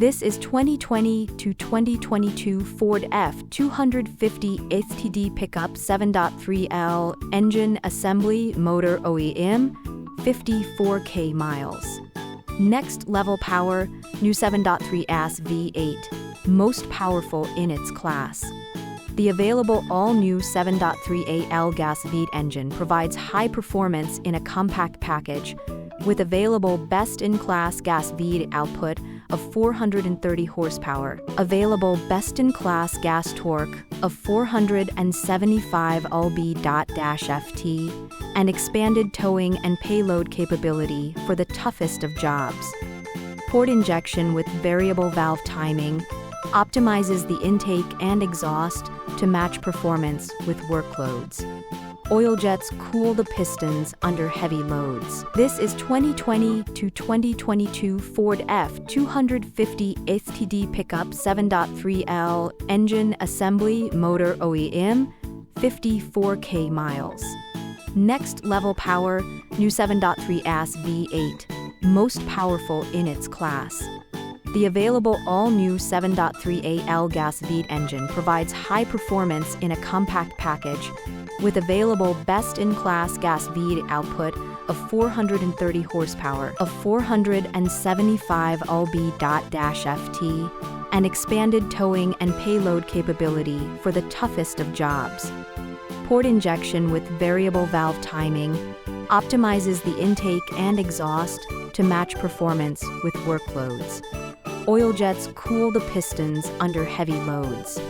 This is 2020 to 2022 Ford F250 STD pickup 7.3L engine assembly motor OEM 54k miles. Next level power, new 7.3S V8, most powerful in its class. The available all-new 7.3L gas V8 engine provides high performance in a compact package, with available best-in-class gas V8 output of 430 horsepower, available best-in-class gas torque of 475 lb-ft, and expanded towing and payload capability for the toughest of jobs. Port injection with variable valve timing optimizes the intake and exhaust to match performance with workloads. Oil jets cool the pistons under heavy loads. This is 2020 to 2022 Ford F250 STD pickup 7.3L engine assembly motor OEM 54k miles. Next level power, new 7.3S V8, most powerful in its class. The available all-new 7.3L gas V8 engine provides high performance in a compact package, with available best-in-class gas V8 output of 430 horsepower of 475 lb-ft, and expanded towing and payload capability for the toughest of jobs. Port injection with variable valve timing optimizes the intake and exhaust to match performance with workloads. Oil jets cool the pistons under heavy loads.